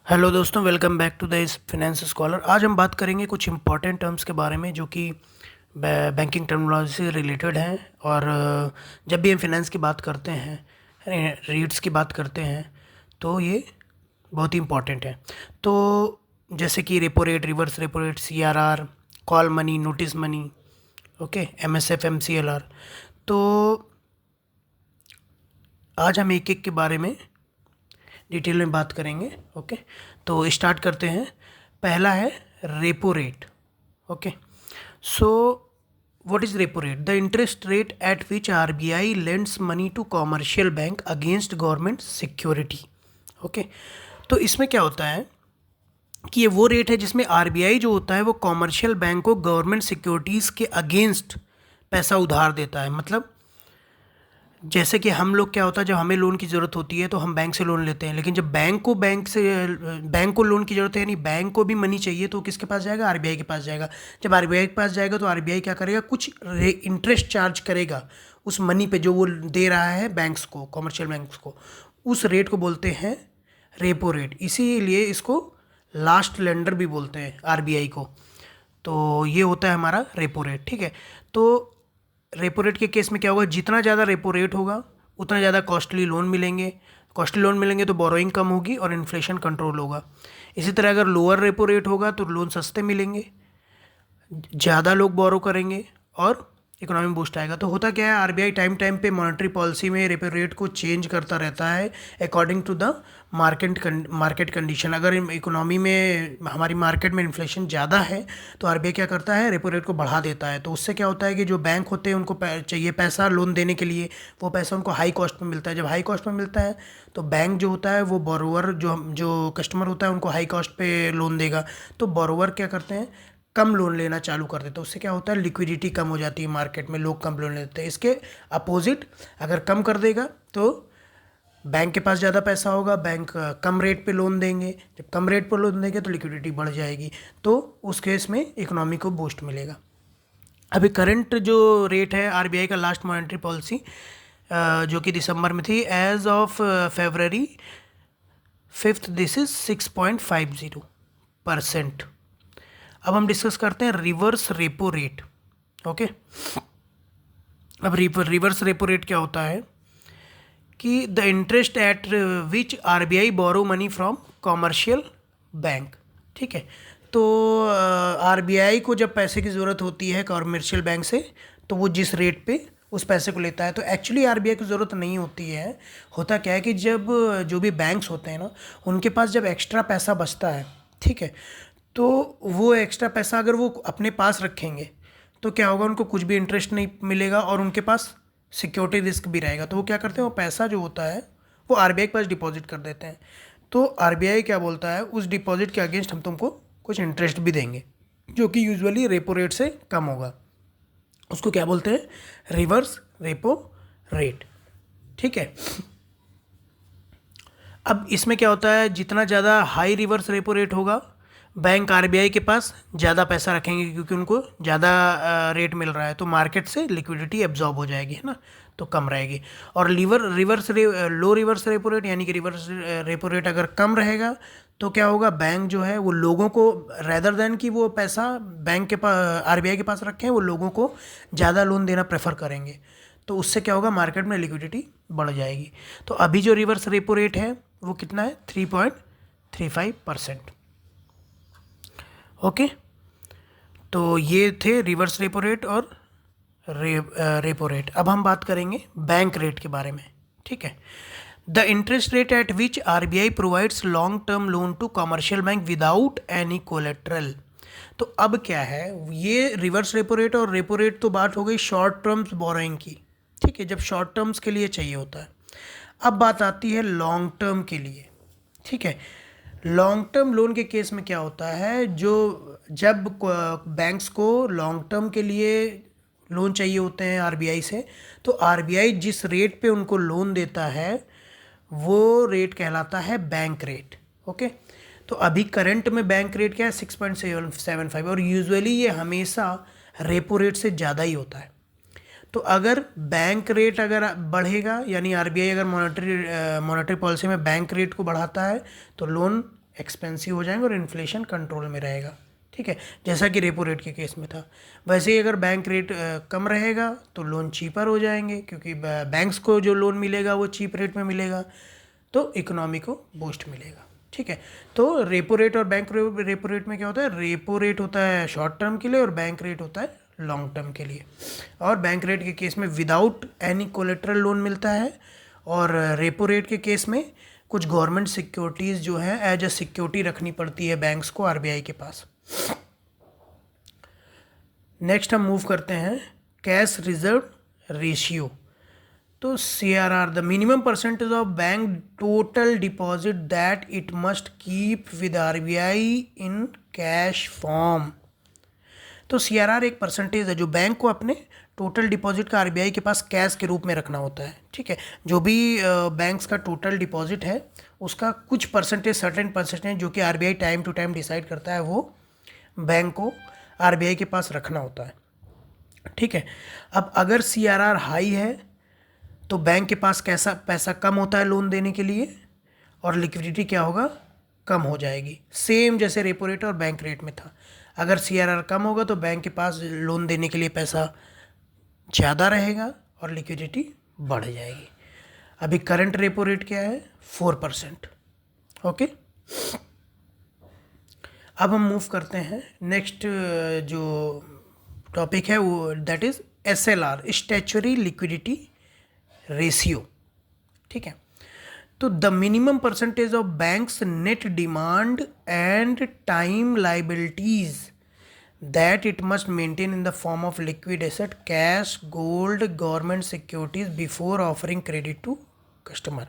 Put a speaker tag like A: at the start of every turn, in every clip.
A: Hello दोस्तों, welcome back to the इस finance scholar. आज हम बात करेंगे कुछ इंपॉर्टेंट टर्म्स के बारे में जो कि बैंकिंग टर्मिनोलॉजी से रिलेटेड हैं। और जब भी हम फाइनेंस की बात करते हैं, रेट्स की बात करते हैं, तो ये बहुत ही इंपॉर्टेंट है। तो जैसे कि repo rate, reverse repo rate, CRR, call money, notice money, okay, MSF, MCLR. तो आज हम एक एक के बारे में डिटेल में बात करेंगे। ओके, तो स्टार्ट करते हैं। पहला है repo rate. Okay, so what is repo rate? The interest rate at which RBI lends money to commercial bank against government security. Okay, तो इसमें क्या होता है कि ये वो रेट है जिसमें आरबीआई जो होता है वो कॉमर्शियल बैंक को गवर्नमेंट सिक्योरिटीज़ के अगेंस्ट पैसा उधार देता है। मतलब जैसे कि हम लोग क्या होता है, जब हमें लोन की ज़रूरत होती है तो हम बैंक से लोन लेते हैं, लेकिन जब बैंक को लोन की ज़रूरत है, यानी बैंक को भी मनी चाहिए, तो किसके पास जाएगा? आरबीआई के पास जाएगा। जब आरबीआई के पास जाएगा तो आरबीआई क्या करेगा? कुछ इंटरेस्ट चार्ज करेगा उस मनी पे जो वो दे रहा है बैंक्स को, कॉमर्शियल बैंक्स को। उस रेट को बोलते हैं रेपो रेट। इसीलिए इसको लास्ट लेंडर भी बोलते हैं आरबीआई को। तो ये होता है हमारा रेपो रेट। ठीक है, तो रेपो रेट के केस में क्या होगा? जितना ज़्यादा रेपो रेट होगा उतना ज़्यादा कॉस्टली लोन मिलेंगे। कॉस्टली लोन मिलेंगे तो बोरोइंग कम होगी और इन्फ्लेशन कंट्रोल होगा। इसी तरह अगर लोअर रेपो रेट होगा तो लोन सस्ते मिलेंगे, ज़्यादा लोग बोरो करेंगे और इकोनॉमी बूस्ट आएगा। तो होता क्या है, आरबीआई टाइम टाइम पे मॉनेटरी पॉलिसी में रेपो रेट को चेंज करता रहता है according to the market condition. अगर इकोनॉमी में, हमारी मार्केट में इन्फ्लेशन ज़्यादा है तो आरबीआई क्या करता है? रेपो रेट को बढ़ा देता है। तो उससे क्या होता है कि जो बैंक होते हैं उनको चाहिए पैसा लोन देने के लिए, वो पैसा उनको हाई कॉस्ट में मिलता है। जब हाई कॉस्ट में मिलता है तो बैंक जो होता है वो बोरोवर, जो कस्टमर होता है उनको हाई कॉस्ट पे लोन देगा। तो बोरोवर क्या करते हैं? कम लोन लेना चालू कर देते हैं। उससे क्या होता है? लिक्विडिटी कम हो जाती है मार्केट में, लोग कम लोन लेते हैं। इसके अपोजिट अगर कम कर देगा तो बैंक के पास ज़्यादा पैसा होगा, बैंक कम रेट पे लोन देंगे। जब कम रेट पर लोन देंगे तो लिक्विडिटी बढ़ जाएगी, तो उस केस में इकोनॉमी को बूस्ट मिलेगा। अभी करंट जो रेट है आरबीआई का, लास्ट मॉनेटरी पॉलिसी जो कि दिसंबर में थी, as of February 5, this is 6.50%। अब हम डिस्कस करते हैं रिवर्स रेपो रेट। ओके, अब रिवर्स रेपो रेट क्या होता है कि the interest at which RBI borrow money from commercial bank. ठीक है, तो आरबीआई को जब पैसे की ज़रूरत होती है कॉमर्शियल बैंक से, तो वो जिस रेट पे उस पैसे को लेता है, तो एक्चुअली आरबीआई को ज़रूरत नहीं होती है। होता क्या है कि जब जो भी बैंक्स होते हैं ना, उनके पास जब एक्स्ट्रा पैसा बचता है, ठीक है, तो वो एक्स्ट्रा पैसा अगर वो अपने पास रखेंगे तो क्या होगा? उनको कुछ भी इंटरेस्ट नहीं मिलेगा और उनके पास सिक्योरिटी रिस्क भी रहेगा। तो वो क्या करते हैं? वो पैसा जो होता है वो आरबीआई के पास डिपॉजिट कर देते हैं। तो आरबीआई क्या बोलता है? उस डिपॉजिट के अगेंस्ट हम तुमको कुछ इंटरेस्ट भी देंगे, जो कि यूजुअली रेपो रेट से कम होगा। उसको क्या बोलते हैं? Reverse repo rate. ठीक है, अब इसमें क्या होता है, जितना ज़्यादा हाई रिवर्स रेपो रेट होगा, बैंक आरबीआई के पास ज़्यादा पैसा रखेंगे क्योंकि उनको ज़्यादा रेट मिल रहा है, तो मार्केट से लिक्विडिटी एब्जॉर्ब हो जाएगी, है ना, तो कम रहेगी। और लो रिवर्स रेपो रेट, यानी कि रिवर्स रेपो रेट अगर कम रहेगा तो क्या होगा? बैंक जो है वो लोगों को, रेदर देन कि वो पैसा बैंक के पास, आरबीआई के पास रखें, वो लोगों को ज़्यादा लोन देना प्रेफर करेंगे। तो उससे क्या होगा? मार्केट में लिक्विडिटी बढ़ जाएगी। तो अभी जो रिवर्स रेपो रेट है वो कितना है? 3.35%। ओके, तो ये थे रिवर्स रेपो रेट और रेपो रेट। अब हम बात करेंगे बैंक रेट के बारे में। ठीक है, the interest rate at which RBI provides long term loan to commercial bank without any collateral. तो अब क्या है, ये रिवर्स रेपो रेट और रेपो रेट तो बात हो गई शॉर्ट टर्म्स बोरोइंग की। ठीक है, जब शॉर्ट टर्म्स के लिए चाहिए होता है। अब बात आती है लॉन्ग टर्म के लिए। ठीक है, लॉन्ग टर्म लोन के केस में क्या होता है, जब बैंक्स को लॉन्ग टर्म के लिए लोन चाहिए होते हैं आरबीआई से, तो आरबीआई जिस रेट पे उनको लोन देता है वो रेट कहलाता है बैंक रेट। ओके, तो अभी करंट में बैंक रेट क्या है? 6.75, और यूजुअली ये हमेशा रेपो रेट से ज़्यादा ही होता है। तो अगर बैंक रेट अगर बढ़ेगा, यानी आरबीआई अगर मॉनेटरी पॉलिसी में बैंक रेट को बढ़ाता है, तो लोन एक्सपेंसिव हो जाएंगे और इन्फ्लेशन कंट्रोल में रहेगा, ठीक है, जैसा कि रेपो रेट के केस में था। वैसे ही अगर बैंक रेट कम रहेगा तो लोन चीपर हो जाएंगे, क्योंकि बैंक्स को जो लोन मिलेगा वो चीप रेट में मिलेगा, तो इकोनॉमी को बूस्ट मिलेगा, ठीक है। तो रेपो रेट और बैंक रेपो रेट में क्या होता है, रेपो रेट होता है शॉर्ट टर्म के लिए और बैंक रेट होता है लॉन्ग टर्म के लिए। और बैंक रेट के केस में विदाउट एनी कोलेट्रल लोन मिलता है, और रेपो रेट के केस में कुछ गवर्नमेंट सिक्योरिटीज़ जो है एज अ सिक्योरिटी रखनी पड़ती है बैंक्स को आरबीआई के पास। नेक्स्ट हम मूव करते हैं कैश रिजर्व रेशियो। तो CRR the minimum percentage of bank total deposit that it must keep with RBI in cash form. तो CRR एक परसेंटेज है जो बैंक को अपने टोटल डिपॉजिट का आरबीआई के पास कैश के रूप में रखना होता है, ठीक है। जो भी बैंक्स का टोटल डिपॉजिट है उसका कुछ परसेंटेज, सर्टेन परसेंटेज जो कि RBI time to time decide करता है, वो बैंक को आरबीआई के पास रखना होता है, ठीक है। अब अगर CRR हाई है तो बैंक के पास कैसा पैसा कम होता है लोन देने के लिए, और लिक्विडिटी क्या होगा, कम हो जाएगी, सेम जैसे रेपो रेट और बैंक रेट में था। अगर CRR कम होगा तो बैंक के पास लोन देने के लिए पैसा ज़्यादा रहेगा और लिक्विडिटी बढ़ जाएगी। अभी करंट रेपो रेट क्या है, 4%, ओके। अब हम मूव करते हैं नेक्स्ट जो टॉपिक है वो, that is SLR, statutory liquidity ratio, ठीक है। तो the minimum percentage of banks net demand and time liabilities that it must maintain in the form of liquid asset, cash, gold, government securities before offering credit to customer.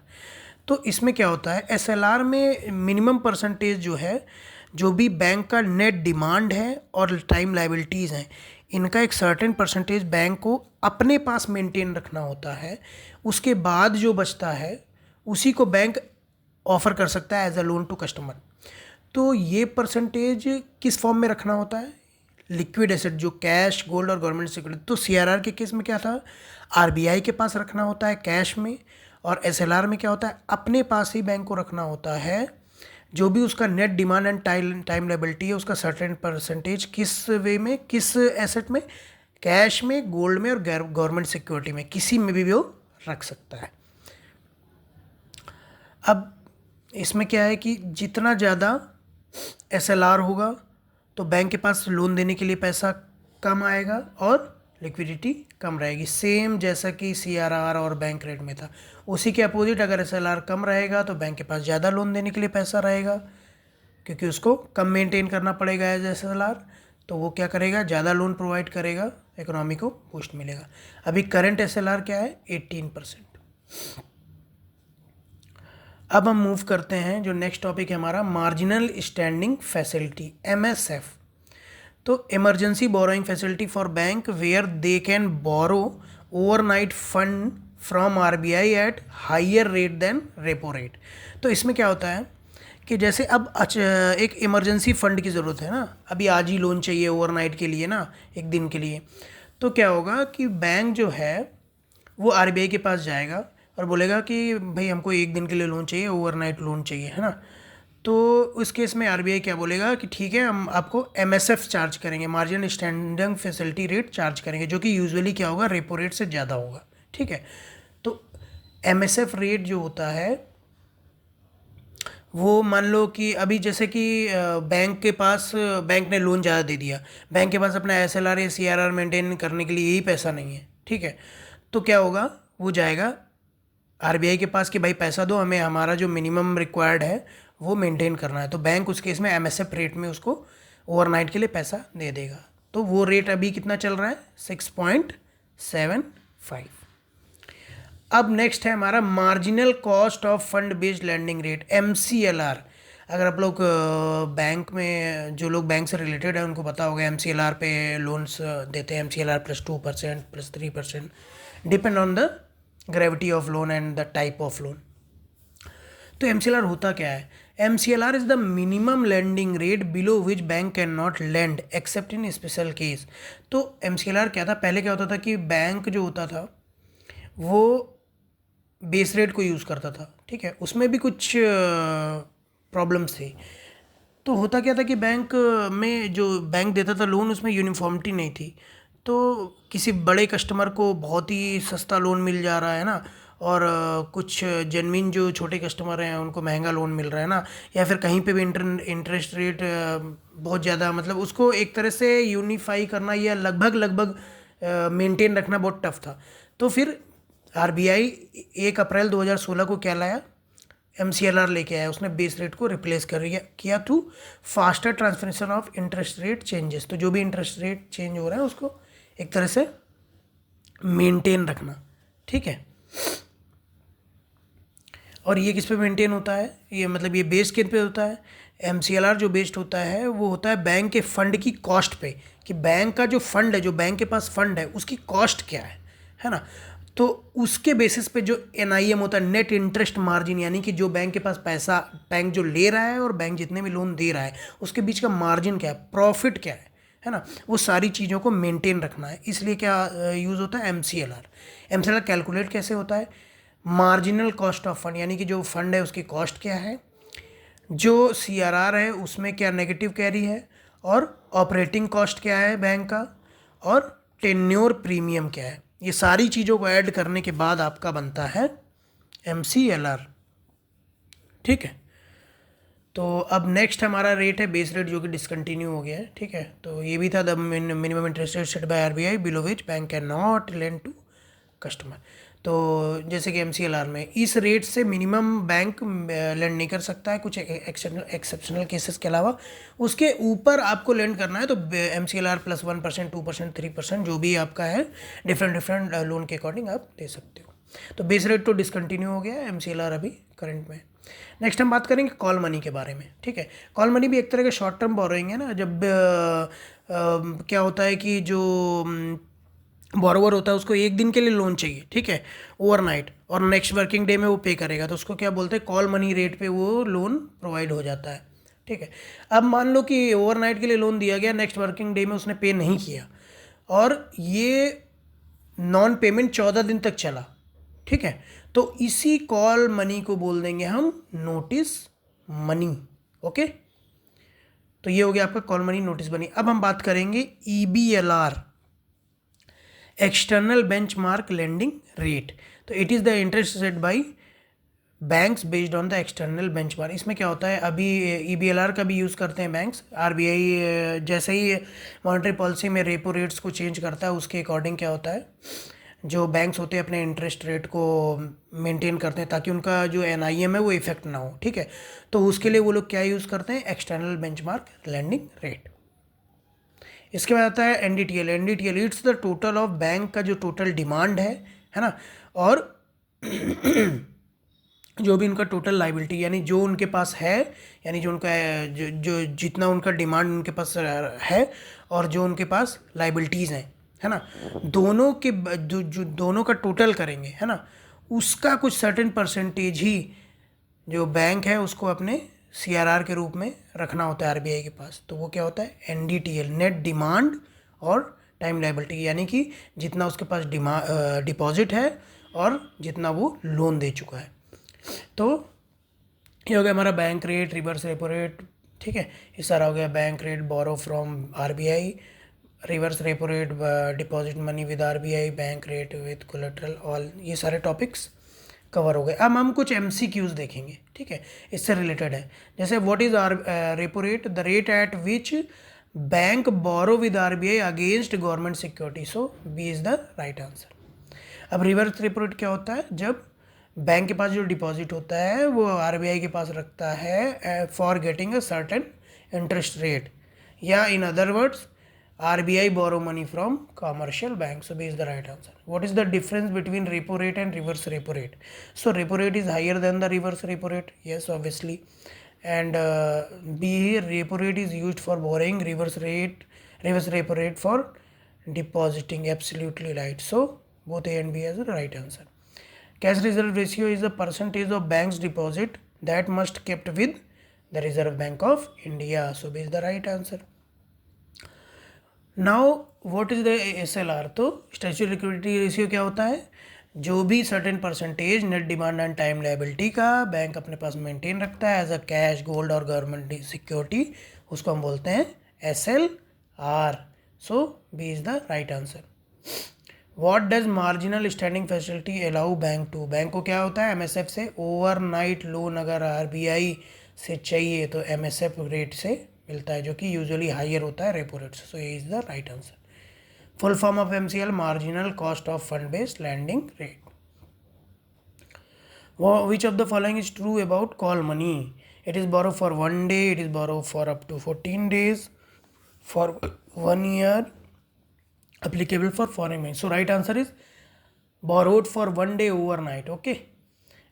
A: तो इसमें क्या होता है, SLR में minimum percentage जो है, जो भी बैंक का नेट डिमांड है और टाइम लाइबिलिटीज़ हैं, इनका एक सर्टेन परसेंटेज बैंक को अपने पास मेंटेन रखना होता है। उसके बाद जो बचता है उसी को बैंक ऑफर कर सकता है as a loan to customer. तो ये परसेंटेज किस फॉर्म में रखना होता है, लिक्विड एसेट जो कैश, गोल्ड और गवर्नमेंट सिक्योरिटी। तो CRR के केस में क्या था, आरबीआई के पास रखना होता है कैश में, और SLR में क्या होता है, अपने पास ही बैंक को रखना होता है। जो भी उसका net demand and time liability है उसका सर्टेन परसेंटेज किस वे में, किस एसेट में, कैश में, गोल्ड में और गवर्नमेंट सिक्योरिटी में, किसी में भी वो रख सकता है। अब इसमें क्या है कि जितना ज़्यादा SLR होगा तो बैंक के पास लोन देने के लिए पैसा कम आएगा और लिक्विडिटी कम रहेगी, सेम जैसा कि CRR और बैंक रेट में था। उसी के अपोजिट अगर SLR कम रहेगा तो बैंक के पास ज़्यादा लोन देने के लिए पैसा रहेगा, क्योंकि उसको कम मेंटेन करना पड़ेगा एज SLR, तो वो क्या करेगा, ज़्यादा लोन प्रोवाइड करेगा, इकोनॉमी को बूस्ट मिलेगा। अभी करंट SLR क्या है, 18%। अब हम मूव करते हैं, जो नेक्स्ट टॉपिक है हमारा, मार्जिनल स्टैंडिंग फैसिलिटी, MSF। तो emergency borrowing facility for bank where they can borrow overnight fund from RBI at higher rate than repo rate. तो इसमें क्या होता है कि जैसे अब एक इमरजेंसी फ़ंड की ज़रूरत है ना, अभी आज ही लोन चाहिए ओवरनाइट के लिए ना, एक दिन के लिए, तो क्या होगा कि बैंक जो है वो आरबीआई के पास जाएगा और बोलेगा कि भाई हमको एक दिन के लिए लोन चाहिए, ओवरनाइट लोन चाहिए, है ना। तो उस केस में आरबीआई क्या बोलेगा कि ठीक है, हम आपको MSF चार्ज करेंगे, margin standing facility rate charge करेंगे, जो कि यूजुअली क्या होगा, रेपो रेट से ज़्यादा होगा, ठीक है। तो MSF रेट जो होता है वो मान लो कि अभी जैसे कि बैंक के पास, बैंक ने लोन ज़्यादा दे दिया, बैंक के पास अपना SLR या CRR मेंटेन करने के लिए यही पैसा नहीं है, ठीक है। तो क्या होगा, वो जाएगा आरबीआई के पास कि भाई पैसा दो हमें, हमारा जो मिनिमम रिक्वायर्ड है वो मेंटेन करना है। तो बैंक उस केस में MSF रेट में उसको ओवरनाइट के लिए पैसा दे देगा। तो वो रेट अभी कितना चल रहा है, 6.75। अब नेक्स्ट है हमारा marginal cost of fund based landing rate, MCLR। अगर आप लोग बैंक में, जो लोग बैंक से रिलेटेड है उनको पता होगा, MCLR पे लोन्स देते हैं, MCLR +2% +3%, depend on the gravity of loan and the type of loan. तो MCLR होता क्या है, MCLR is the minimum landing rate below which bank can not land accept in special case. तो MCLR क्या था, पहले क्या होता था कि बैंक जो होता था वो बेस रेट को यूज़ करता था, ठीक है, उसमें भी कुछ प्रॉब्लम्स थी। तो होता क्या था कि बैंक में जो बैंक देता था लोन, उसमें यूनिफॉर्मिटी नहीं थी। तो किसी बड़े कस्टमर को बहुत ही सस्ता लोन मिल जा रहा है ना, और कुछ जेन्युइन जो छोटे कस्टमर हैं उनको महंगा लोन मिल रहा है ना, या फिर कहीं पे भी इंटरेस्ट रेट बहुत ज़्यादा, मतलब उसको एक तरह से यूनिफाई करना या लगभग लगभग मेंटेन रखना बहुत टफ था। तो फिर आरबीआई 1 अप्रैल 2016 को क्या लाया, MCLR लेके आया। उसने बेस रेट को रिप्लेस कर किया through faster transmission of interest rate changes. तो जो भी इंटरेस्ट रेट चेंज हो रहा है उसको एक तरह से मेंटेन रखना, ठीक है। और ये किस पे मेंटेन होता है, ये मतलब ये बेस्ड किन पे होता है, MCLR जो बेस्ड होता है वो होता है बैंक के फंड की कॉस्ट पे, कि बैंक का जो फंड है, जो बैंक के पास फंड है उसकी कॉस्ट क्या है ना। तो उसके बेसिस पे जो NIM होता है, नेट इंटरेस्ट मार्जिन, यानी कि जो बैंक के पास पैसा बैंक जो ले रहा है और बैंक जितने भी लोन दे रहा है उसके बीच का मार्जिन क्या है, प्रॉफिट क्या है ना, वो सारी चीज़ों को मेंटेन रखना है। इसलिए क्या यूज़ होता है, MCLR कैलकुलेट कैसे होता है, मार्जिनल कॉस्ट ऑफ फंड, यानी कि जो फंड है उसकी कॉस्ट क्या है, जो CRR है उसमें क्या नेगेटिव कैरी है, और ऑपरेटिंग कॉस्ट क्या है बैंक का, और टेन्योर प्रीमियम क्या है। ये सारी चीज़ों को ऐड करने के बाद आपका बनता है MCLR, ठीक है। तो अब नेक्स्ट हमारा रेट है बेस रेट, जो कि डिसकंटिन्यू हो गया है, ठीक है। तो ये भी था the minimum interest rate set by RBI below which bank can not lend to customer. तो जैसे कि MCLR में इस रेट से मिनिमम बैंक लेंड नहीं कर सकता है, कुछ एक्सेप्शनल केसेस के अलावा। उसके ऊपर आपको लेंड करना है तो MCLR +1%, 2%, 3% जो भी आपका है, डिफरेंट लोन के अकॉर्डिंग आप दे सकते हो। तो बेस रेट तो डिसकंटिन्यू हो गया है, MCLR अभी करंट में। नेक्स्ट हम बात करेंगे कॉल मनी के बारे में, ठीक है। कॉल मनी भी एक तरह का शॉर्ट टर्म बोरोइंग है ना। जब क्या होता है कि जो बोरोवर होता है उसको एक दिन के लिए लोन चाहिए, ठीक है, ओवरनाइट, और नेक्स्ट वर्किंग डे में वो पे करेगा, तो उसको क्या बोलते हैं, कॉल मनी रेट पे वो लोन प्रोवाइड हो जाता है, ठीक है। अब मान लो कि ओवरनाइट के लिए लोन दिया गया, नेक्स्ट वर्किंग डे में उसने पे नहीं किया, और ये नॉन पेमेंट 14 दिन तक चला, ठीक है, तो इसी कॉल मनी को बोल देंगे हम नोटिस मनी, ओके। तो ये हो गया आपका कॉल मनी, नोटिस मनी। अब हम बात करेंगे EBLR, external benchmark lending rate. तो it is the interest set by banks based on the external benchmark. इसमें क्या होता है, अभी EBLR का भी यूज़ करते हैं बैंक्स। RBI जैसे ही मॉनेटरी पॉलिसी में रेपो रेट्स को चेंज करता है, उसके अकॉर्डिंग क्या होता है, जो बैंक्स होते हैं अपने इंटरेस्ट रेट को मेंटेन करते हैं ताकि उनका जो NIM है वो इफेक्ट ना हो, ठीक है। तो उसके लिए वो लोग क्या यूज़ करते हैं, एक्सटर्नल बेंचमार्क लेंडिंग रेट। इसके बाद आता है NDTL it's the total of bank का जो टोटल डिमांड है ना, और जो भी उनका टोटल लाइबिलिटी, यानी जो उनके पास है, यानी जो उनका जो जितना उनका डिमांड उनके पास है, और जो उनके पास लाइबिलिटीज़ हैं, है ना, दोनों के जो दोनों का टोटल करेंगे, है ना, उसका कुछ सर्टेन परसेंटेज ही जो बैंक है उसको अपने CRR के रूप में रखना होता है RBI के पास। तो वो क्या होता है, NDTL, नेट डिमांड और टाइम लाइबिलिटी, यानी कि जितना उसके पास डिपॉजिट है और जितना वो लोन दे चुका है। तो ये हो गया हमारा bank rate, reverse repo rate, ठीक है। ये सारा हो गया bank rate, borrow from RBI, reverse repo rate, deposit money with RBI, bank rate with collateral, all ये सारे टॉपिक्स कवर हो गए। अब हम कुछ MCQs देखेंगे, ठीक है, इससे रिलेटेड है। जैसे what is repo rate, the rate at which bank borrow with RBI against government security, so B is the right answer. अब रिवर्स रेपो रेट क्या होता है, जब बैंक के पास जो डिपॉजिट होता है वो RBI के पास रखता है for getting a certain interest rate, या in other words RBI borrow money from commercial banks. So B is the right answer. What is the difference between repo rate and reverse repo rate? So repo rate is higher than the reverse repo rate. Yes, obviously. And B, repo rate is used for borrowing. Reverse repo rate for depositing. Absolutely right. So both A and B is the right answer. Cash reserve ratio is the percentage of bank's deposit that must kept with the Reserve Bank of India. So B is the right answer. Now what is the SLR, तो statutory liquidity ratio क्या होता है, जो भी certain percentage net demand and time liability का bank अपने पास maintain रखता है एज अ कैश, गोल्ड और गवर्नमेंट सिक्योरिटी, उसको हम बोलते हैं SLR। So B is the right answer. What does marginal standing facility allow bank to? Bank को क्या होता है MSF से ओवरनाइट लोन अगर RBI से चाहिए तो MSF रेट से मिलता है, जो कि यूजुअली हायर होता है रेपो रेट से। सो ये is the right answer. Full form of MCL, marginal cost of fund based landing rate. Which of the following is true about call money? It is borrowed for 1 day, it is borrowed for up to 14 days, for 1 year, applicable for foreign money. So right answer is borrowed for 1 day overnight. Okay.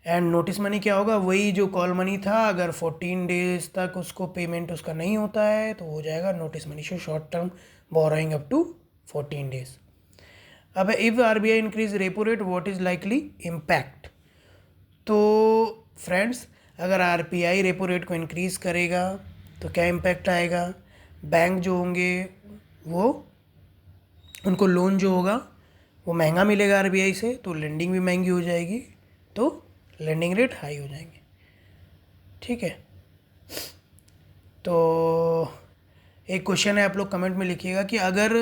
A: And notice money क्या होगा? वही जो call money था, अगर 14 days तक उसको payment उसका नहीं होता है तो हो जाएगा notice money. Show short term borrowing up to 14 days. अब if RBI increase repo rate, what is likely impact? तो फ्रेंड्स, अगर RBI रेपो रेट को इंक्रीज़ करेगा तो क्या इम्पैक्ट आएगा? बैंक जो होंगे वो, उनको लोन जो होगा वो महंगा मिलेगा RBI से, तो लेंडिंग भी महंगी हो जाएगी, तो लेंडिंग रेट हाई हो जाएंगे। ठीक है, तो एक क्वेश्चन है, आप लोग कमेंट में लिखिएगा कि अगर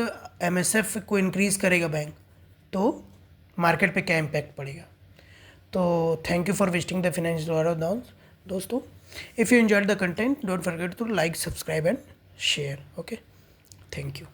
A: MSF को इंक्रीज़ करेगा बैंक तो मार्केट पे क्या इम्पैक्ट पड़ेगा। तो thank you for visiting the financial दोस्तों। If you enjoyed the content, don't forget to like, subscribe and share. Okay, thank you.